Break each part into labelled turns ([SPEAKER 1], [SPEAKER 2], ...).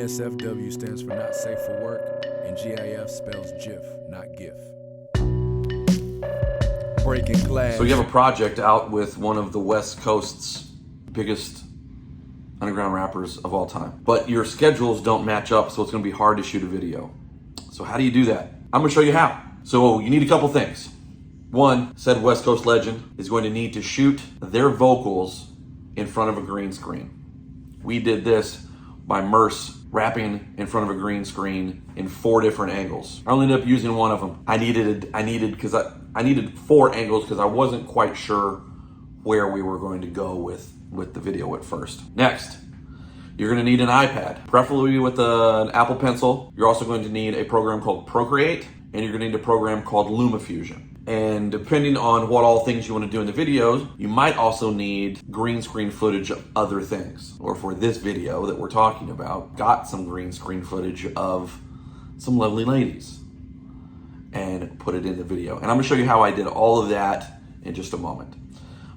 [SPEAKER 1] NSFW stands for not safe for work, and GIF spells GIF, not GIF. Breaking glass.
[SPEAKER 2] So you have a project out with one of the West Coast's biggest underground rappers of all time, but your schedules don't match up, so it's gonna be hard to shoot a video. So how do you do that? I'm gonna show you how. So you need a couple things. One, said West Coast legend is going to need to shoot their vocals in front of a green screen. We did this by Murs rapping in front of a green screen in 4 different angles. I only ended up using one of them. I needed 4 angles because I wasn't quite sure where we were going to go with the video at first. Next, you're gonna need an iPad, preferably with an Apple Pencil. You're also going to need a program called Procreate, and you're gonna need a program called LumaFusion. And depending on what all things you want to do in the videos, you might also need green screen footage of other things. Or for this video that we're talking about, got some green screen footage of some lovely ladies and put it in the video. And I'm gonna show you how I did all of that in just a moment.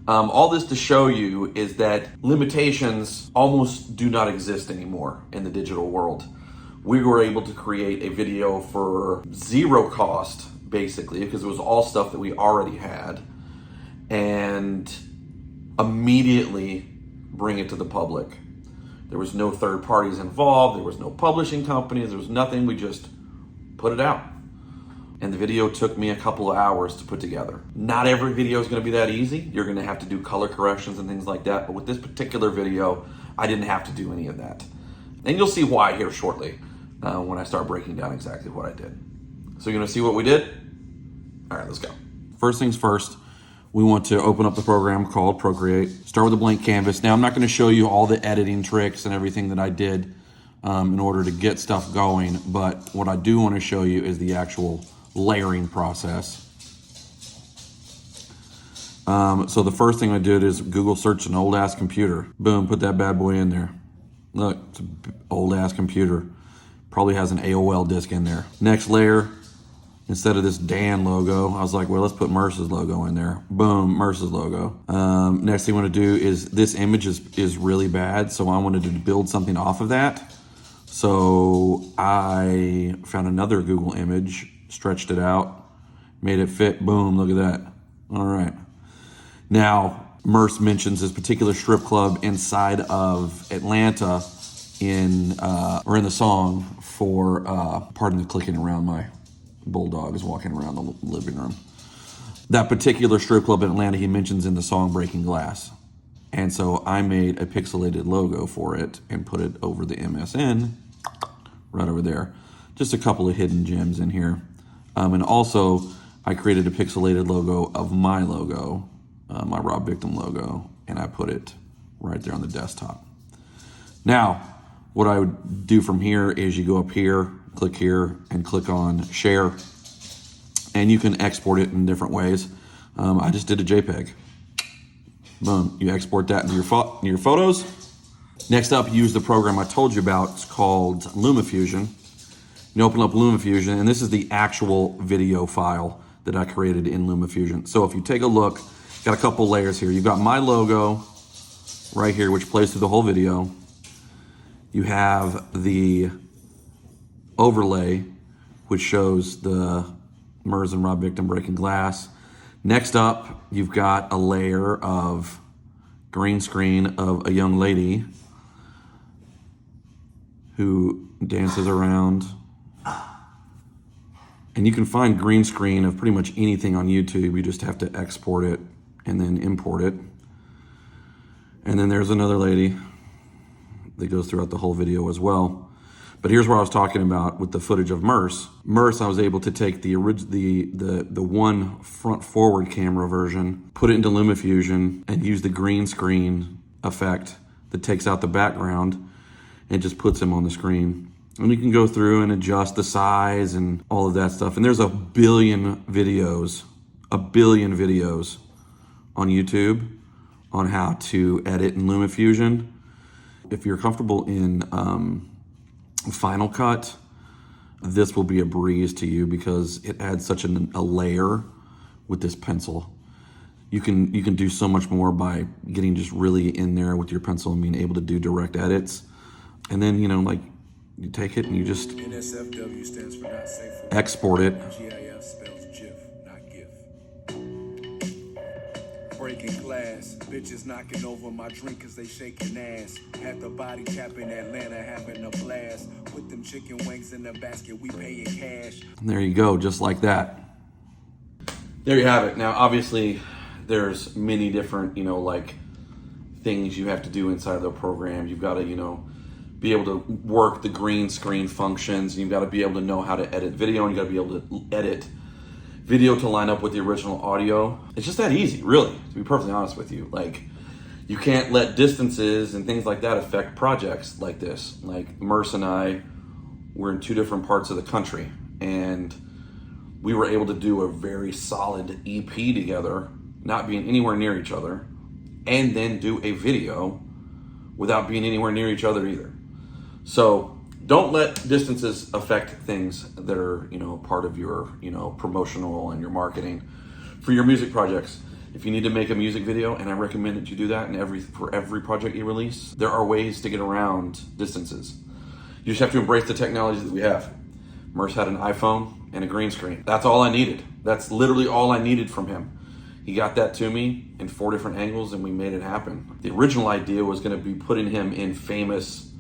[SPEAKER 2] All this to show you is that limitations almost do not exist anymore in the digital world. We were able to create a video for 0 cost, basically, because it was all stuff that we already had, and immediately bring it to the public. There was no third parties involved, there was no publishing companies, there was nothing, we just put it out. And the video took me a couple of hours to put together. Not every video is gonna be that easy. You're gonna have to do color corrections and things like that, but with this particular video, I didn't have to do any of that. And you'll see why here shortly when I start breaking down exactly what I did. So you're gonna see what we did? All right, let's go. First things first, we want to open up the program called Procreate. Start with a blank canvas. Now, I'm not gonna show you all the editing tricks and everything that I did in order to get stuff going, but what I do wanna show you is the actual layering process. So the first thing I did is Google search an old ass computer. Boom, put that bad boy in there. Look, it's an old ass computer. Probably has an AOL disk in there. Next layer, instead of this Dan logo, I was like, well, let's put Murs's logo in there. Boom, Murs's logo. Next thing I want to do is, this image is really bad, so I wanted to build something off of that. So I found another Google image, stretched it out, made it fit. Boom, look at that. All right. Now, Murs mentions this particular strip club inside of Atlanta in the song for, pardon the clicking around, my bulldog is walking around the living room. That particular strip club in Atlanta he mentions in the song Breaking Glass. And so I made a pixelated logo for it and put it over the MSN right over there. Just a couple of hidden gems in here. And also I created a pixelated logo of my logo, my Rob Viktum logo, and I put it right there on the desktop. Now, what I would do from here is you go up here, and click on share, and you can export it in different ways. I just did a JPEG. Boom, you export that into your photos. Next up, use the program I told you about. It's called LumaFusion. You open up LumaFusion, and this is the actual video file that I created in LumaFusion. So if you take a look, got a couple layers here. You've got my logo right here, which plays through the whole video. You have the overlay, which shows the Murs and Rob Viktum Breaking Glass. Next up, you've got a layer of green screen of a young lady who dances around. And you can find green screen of pretty much anything on YouTube. You just have to export it and then import it. And then there's another lady that goes throughout the whole video as well. But here's what I was talking about with the footage of Murs. Murs, I was able to take the one front forward camera version, put it into LumaFusion, and use the green screen effect that takes out the background and just puts him on the screen. And you can go through and adjust the size and all of that stuff. And there's a billion videos on YouTube on how to edit in LumaFusion. If you're comfortable in Final Cut, this will be a breeze to you because it adds such a layer with this pencil. You can do so much more by getting just really in there with your pencil and being able to do direct edits. And then, like You take it and you just
[SPEAKER 1] NSFW stands for not safe for work.
[SPEAKER 2] export it.
[SPEAKER 1] GIF spells GIF, not GIF. Breaking glass, bitches knocking over my drink cause they shaking ass. Had the body cap in Atlanta having a blast. With them chicken wings in the basket, we paying cash.
[SPEAKER 2] And there you go, just like that. There you have it. Now, obviously, there's many different, like things you have to do inside of the program. You've got to, be able to work the green screen functions. You've got to be able to know how to edit video, and you got to be able to edit video to line up with the original audio. It's just that easy, really, to be perfectly honest with you. Like, you can't let distances and things like that affect projects like this. Like, Murs and I were in 2 different parts of the country, and we were able to do a very solid EP together, not being anywhere near each other, and then do a video without being anywhere near each other either. So don't let distances affect things that are, part of your, promotional and your marketing for your music projects. If you need to make a music video, and I recommend that you do that for every project you release, there are ways to get around distances. You just have to embrace the technology that we have. Murs had an iPhone and a green screen. That's all I needed. That's literally all I needed from him. He got that to me in 4 different angles, and we made it happen. The original idea was going to be putting him in famous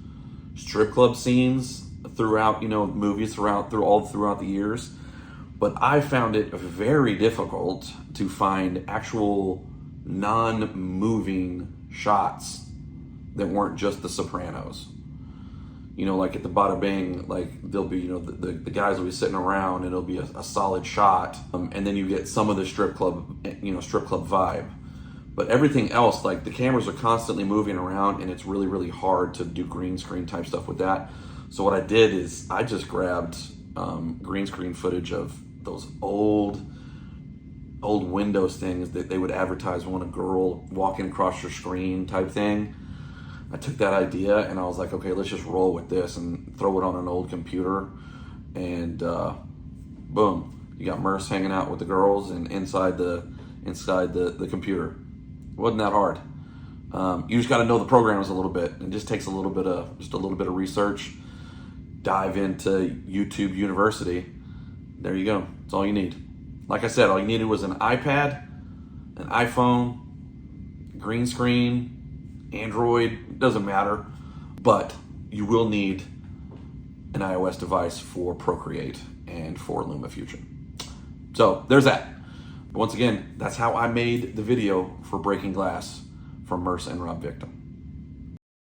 [SPEAKER 2] strip club scenes throughout, movies throughout the years. But I found it very difficult to find actual non-moving shots that weren't just The Sopranos. Like at the Bada Bang, like there'll be, the guys will be sitting around and it'll be a solid shot. And then you get some of the strip club vibe. But everything else, like the cameras are constantly moving around, and it's really, really hard to do green screen type stuff with that. So what I did is I just grabbed green screen footage of those old Windows things that they would advertise when a girl walking across your screen type thing. I took that idea and I was like, okay, let's just roll with this and throw it on an old computer. And boom, you got Murs hanging out with the girls and inside the computer. It wasn't that hard. You just got to know the programs a little bit. It just takes a little bit of research. Dive into YouTube University. There you go. That's all you need. Like I said, all you needed was an iPad, an iPhone, green screen, Android, doesn't matter. But you will need an iOS device for Procreate and for LumaFusion. So there's that. Once again, that's how I made the video for Breaking Glass from Murs and Viktum.